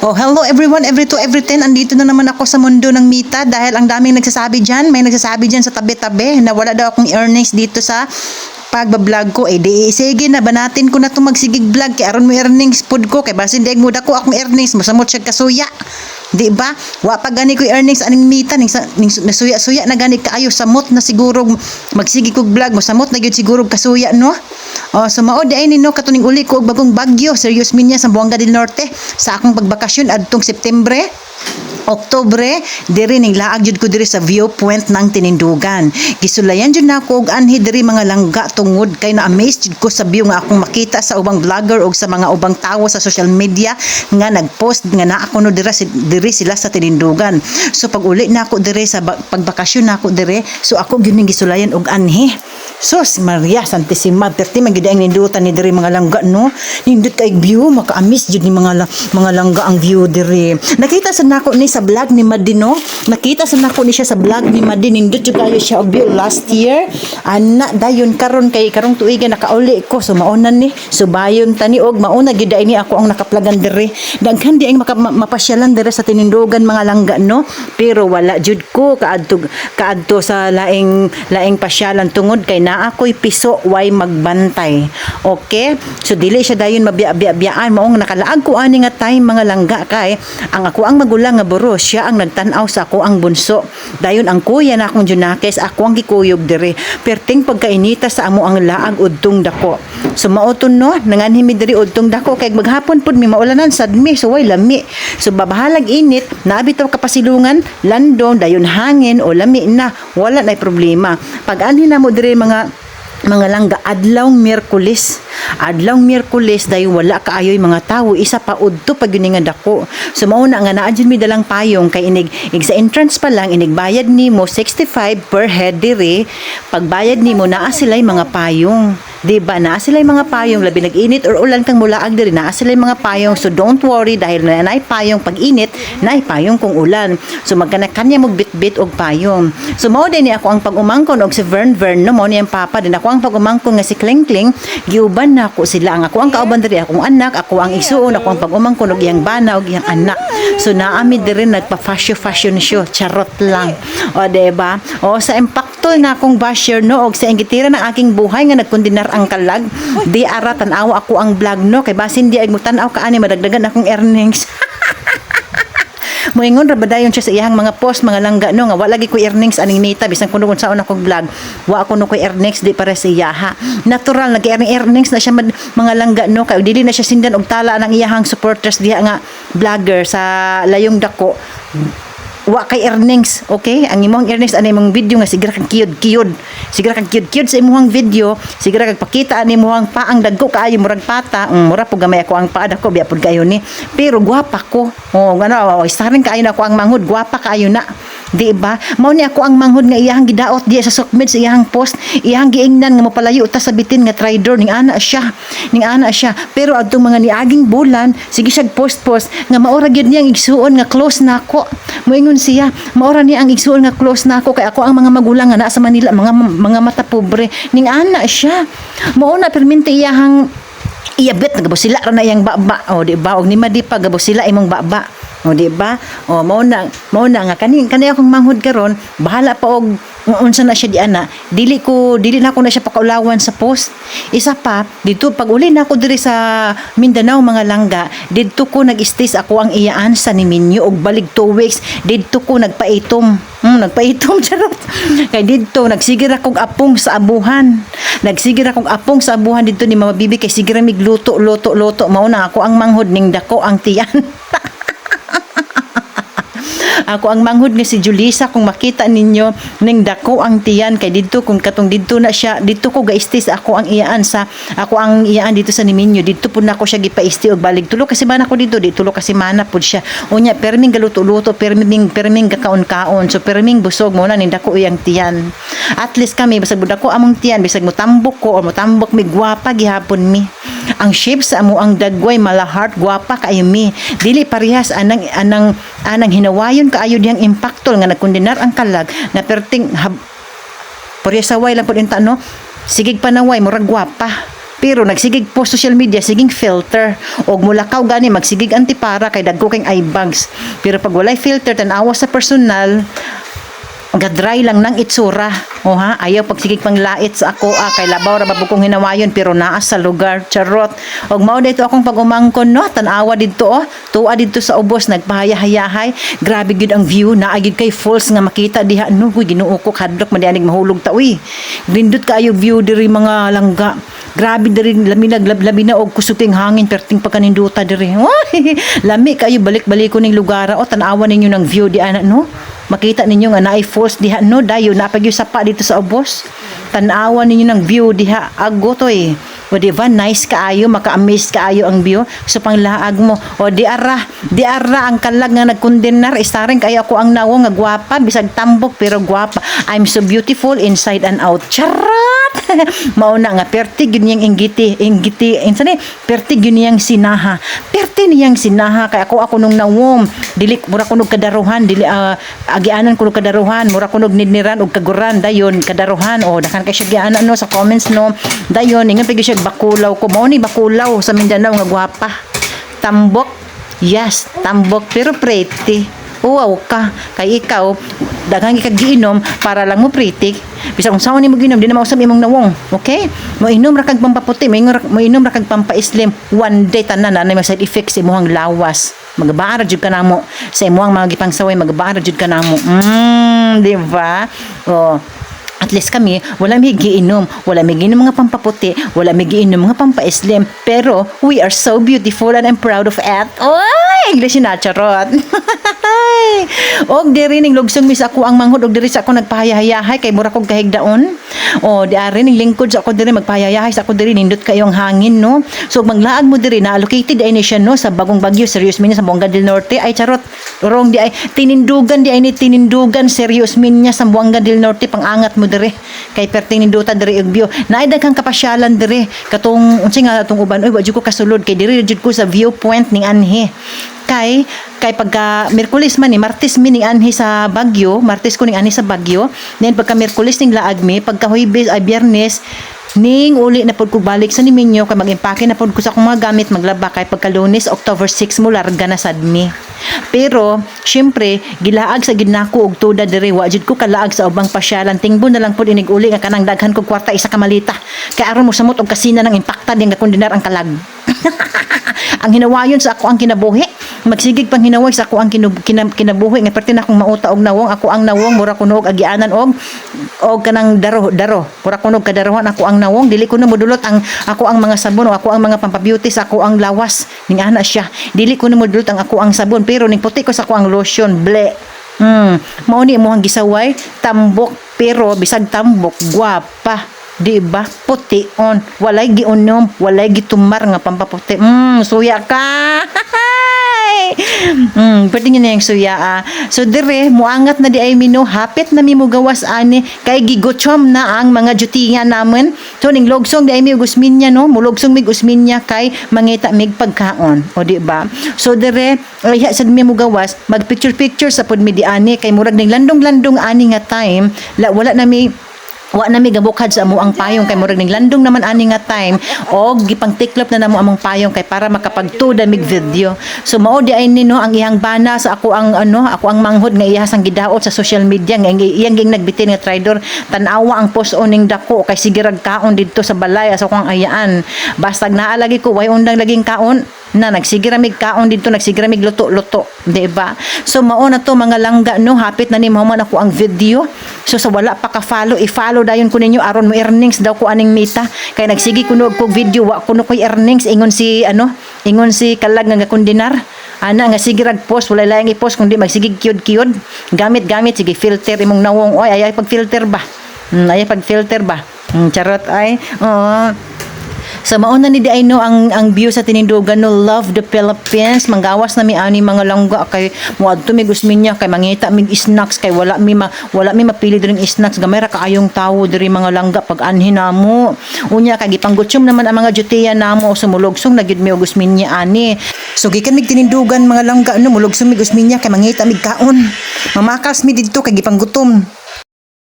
Oh, hello everyone, every 2, every 10. Andito na naman ako sa mundo ng Mita dahil ang daming nagsasabi dyan. May nagsasabi dyan sa tabi-tabi na wala daw akong earnings dito sa pagbablog ko. Di sige na, banatin ko na itong magsigig vlog. Kaya aron mo earnings food ko. Kaya basin daig mo dako akong earnings. Masamot siya kasuya. Di ba? Wa pa gani ko earnings aning Mita. Ning nasuya-suya na gani kaayo. Samot na siguro magsigig kog vlog. Masamot na gyud siguro kasuya, no? Oh, so mao di ay nino katuning uli ko og bagong bagyo, serious minya sa Buanga del Norte sa akong pagbakasyon adtong Septembre. Oktobre, diri ning laag jud ko diri sa viewpoint ng Tinindugan. Gisulayan jud nako og anhi diri mga langga tungod kay na-amaze jud ko sa view nga akong makita sa ubang vlogger og sa mga ubang tawo sa social media nga nagpost nga naa ko no diri sila sa Tinindugan. So pag uli nako diri sa pagbakasyon nako diri, so ako gyud ning gisulayan og anhi. Sus Maria Santissima, perti man gyud ang nindutan ni diri mga langga, no. Nindot kay view, maka-amaze jud ni mga langga ang view diri. Nakita sa nako ni sa vlog ni Madino. Nakita sa nako ni siya sa vlog ni Madin. Nindot jud kayo siya og view last year. Ana dayon karon kay karong tuiga nakauli ko, so maonan ni. So bayon tani og mauna gyud ni ako ang nakaplagan diri. Daghan di ang mapasyalan diri sa Tinindugan mga langga, no. Pero wala jud ko kaadto sa laing pasyalan tungod kay naa ako'y piso way magbantay. Okay? So dili siya dayon mabiya-biyaan maong nakalaag ko ani nga time mga langga kay ang ako ang magulang nga buro siya ang nagtan-aw sa ako ang bunso. Dayon ang kuya na akong junakes ako ang gikuyog diri. Perting pagkainita sa amo ang laag udtong dako. So mauton no nanganhi mi diri udtong dako kay maghapon pud mi maulanan sadmi so way lami. So babahalag init nabitaw kapasilungan landon dayon hangin o lami na wala na problema. Pag anhin na mo diri mga langga adlawng Miyerkules dayon wala kaayoy mga tawo isa pa udto pag yun nga dako. So mao na nga naa jud mi dalang payong kay inig sa entrance pa lang inig bayad nimo 65 per head diri. Pagbayad nimo naa sila'y mga payong. Diba naa sila'y mga payong labi nag-init or ulan kang mulaag diri naa sila'y mga payong. So don't worry dahil naay payong pag init naay payong kung ulan. So magkana-kanya mo bit-bit og payong. So mao din ni ako ang pag-umangkon og si Vern no mao ni ang papa din ako ang pag-umangkon nga si Klingkling giuban na ako sila ang ako ang kauban diri akong anak ako ang igsuon ako ang pag-umangkon og iyang bana og iyang anak. So naami diri nagpa-fashion show charot lang. O diba? O sa impactol na akong basher no og sa ingitira ng aking buhay nga nagkondinar ang kalag di ara tan-awa ako ang vlog no kay basin di ay mo tan-aw kaani madagdagan akong earnings. Moingon ra badayon siya sa iyang mga post mga langga no nga wala gi ko earnings aning Mita bisan kuno kun saon akong vlog wa ko no ko earnings di para sa iyaha natural nag-earnings na siya mga langga no kay dili na siya sindan og tala ng iyahang supporters diha nga vlogger sa layong dako wa kay earnings. Okay, ang imong earnings ani imong video nga sigara kang kiyod sa imong video sigara kag pakita ani imong paang dagko kaayo murag pata mura po gamay ako ang paada ko biya pud kayo ni pero gwapa ko starring kaayo na ako ang manghud gwapa kaayo na di ba mao ni ako ang manghud nga iyahang gidaot diya sa sokmed sa iyahang post iyahang giingnan nga mapalayo ta sa bitin nga trader ning ana siya pero adtong mga niaging bulan sige siya post nga maura gyud niyang igsuon nga close nako moingon siya maura ni ang igsuon nga close nako kay ako ang mga magulang nga naa sa Manila mga mata pobre ning ana siya mao na permente iyahang iyabit nagabo sila ra na iyang baba o di ba og ni madipa gabo sila imong baba o di ba o mao na nga kani akong manghud karon bahala pa og unsa na siya di ana dili na ko na siya pakaulawan sa post isa pa dito pag uli na ako diri sa Mindanao mga langga didto ko nag-stay ako ang iyaan sa Niminyo og balig 2 weeks didto ko nagpaitom charot kay didto nagsigir akong apong sa abuhan didto ni Mama Bibi kay sigir migluto mao na ako ang manghud ning dako ang tiyan. Ako ang manghud nga si Julissa kung makita ninyo ning dako ang tiyan kay didto kung katong didto na siya didto ko ga-istis ako ang iyaan dito sa Niminyo didto pud nako siya gipaisti og balig tulo kasi mana ko dito tulo kasi mana pud siya unya perming galuto-luto perming kakaon-kaon so perming busog mo na ning dako iyang tiyan at least kami basag budako among tiyan bisag mo tambok ko o mo tambok mi gwapa gihapon mi ang shape sa amo ang dagway mala heart gwapa kaayo mi dili parehas anang hinawayon kaayo diyang impactol nga nagkondenar ang kalag na perting parehas saway lang pud inta no sigig panaway murag gwapa Pero nagsigig po social media siging filter og mulakaw gani magsigig antipara kay dagko kay eye bags. Pero pag walay filter tan-awa sa personal gadry lang ng itsura. O ha, ayaw pagsigig panglait sa ako kay labaw ra babukong hinawayon pero naa sa lugar charot. Og mao dito akong pag-umangkon no, tan-awa didto tuwa didto sa ubos nagpahayahayahay. Grabe gid ang view, naa gid kay falls nga makita diha no, kuy Ginoo ko hadlok man dianig mahulog ta uy. Lindot kaayo view diri mga langga. Grabe diri labi na og kusuping hangin perting pagkaninduta diri. Lami kayo balik-balik ko ning lugar o tan-awa ninyo ng view di ana no. Makita ninyo nga naay falls diha no dayo napagyo sapa dito sa ubos. Tan-awa ninyo ng view diha agotoy. O di ba nice kaayo maka-amaze kaayo ang view so panglaag mo. O di ara ang kalag nga nagkondenar istaring kay ako ang nawo nga gwapa bisag tambok pero gwapa. I'm so beautiful inside and out. Charot. Mao na nga perti gyud niyang inggiti insani perti gyud niyang sinaha. Perti niyang sinaha kay ako nung nawom dili mura kunog kadaruhan dili agianan kunog kadaruhan mura kunog nidniran og kaguran dayon kadaruhan o dakan kay siya gianan no sa comments no dayon ingon pigi siya bakulaw ko mao ni bakulaw sa Mindanao nga gwapa tambok yes tambok pero pretty wow ka kay ikaw daghang giinom para lang mo pretty bisag unsaon nimo ginom di na mausab imong nawong okay mo inom ra kag pampaputi mo inom ra kag pampaislim one day tanan na may side effects imong lawas magbaara jud kanamo sa imong mga gipangsaway magbaara jud kanamo di ba oh at least kami, wala may giinom, wala may giinom mga pampaputi, wala may giinom mga pampaislim, pero we are so beautiful and I'm proud of it. Oy, English na charot. Og diri ning lugsong mis ako ang manghod og diri sa ako nagpahayahay kay mura kog kahigdaon. O di ari ning lingkod sa ako diri magpahayahay sa ako diri nindot kayong hangin no. So maglaag mo diri na allocated ay ni siya no sa bagong bagyo serious minya sa Buanga del Norte ay charot. Wrong di ay tinindugan serious minya sa Buanga del Norte pangangat mo diri kay perting ninduta diri og view naay daghang kapasyalan diri katong unsay nga atong uban oy wa jud ko kasulod kay diri jud ko sa viewpoint ning anhi kay pagka Miyerkules man ni Martes mi ning anhi sa Baguio Martes ko ning anhi sa Baguio then pagka Miyerkules ning laag mi pagka Huwebes ay Biyernes ning uli na pod ko balik sa Niminyo kay mag-impake na pod ko sa akong mga gamit maglaba kay pagka Lunes October 6 mo larga na sad mi. Pero syempre gilaag sa ginako og tuda diri wa jud ko kalaag sa ubang pasyalan tingbo na lang pod inig uli nga kanang daghan kog kwarta isa ka malita kay aron mo samot og kasina nang impakta ding kondinar ang kalag. Ang hinawayon sa ako ang kinabuhi magsigig pang hinaway sa ako ang kinabuhi nga perti na akong mauta og nawong ako ang nawong mura kuno og agianan og kanang daro mura kuno kadarohan ako ang nawong dili ko na modulot ang ako ang mga sabon o ako ang mga pampabeauty sa ako ang lawas ning ana siya dili ko na modulot ang ako ang sabon pero ning puti ko sa ako ang lotion ble mao ni mo ang gisaway tambok pero bisag tambok gwapa di ba puti on walay giunom walay gitumar nga pampaputi suya ka pwede nyo na yung suya so dire muangat na di ay mino hapit na mi mo gawas ani kay gigotsom na ang mga jutinga naman so ning logsong di ay mi gusminya no mulogsong mig usminya kay mangita mig pagkaon o di ba so dire ay sad mi mo gawas mag picture sa pud mi di ani kay murag ning landong ani nga time wala na mi gabukhad sa amo ang payong kay murag ning landong naman ani nga time og gipang tiklop na namo among payong kay para makapagtuda mig video so mao di ay nino ang iyang bana sa ako ang manghod nga iyahas ang gidaot sa social media nga iyang ging nagbitin nga trader tan-awa ang post oning dako kay sige rag kaon didto sa balay sa akong ayaan basta naalagi ko way undang laging kaon na nagsigiramig kaon dito nagsigiramig luto di ba so mao na to mga langga no hapit na ni man ako ang video so sa wala pa ka follow i-follow dayon ko ninyo aron mo earnings daw ko aning mita kay nagsigi kuno og video wa kuno koy earnings ingon si kalag nga kondinar ana nga sige rag post wala lang i-post kundi magsigig kiyod gamit sige filter imong nawong oy ay pag filter ba charot ay so mauna ni di ay no ang view sa tinindugan no love the Philippines manggawas na mi ani mga langga kay moadto mi gusminya kay mangita mig snacks kay wala mi mapili diri snacks gamay ra kaayong tawo diri mga langga pag anhin namo unya kay gipanggutsom naman ang mga jutiya namo sumulugsong na gid mi og gusminya ani so gikan mig tinindugan mga langga no mulugsong mi gusminya kay mangita mig kaon mamakas mi didto kay gipanggutom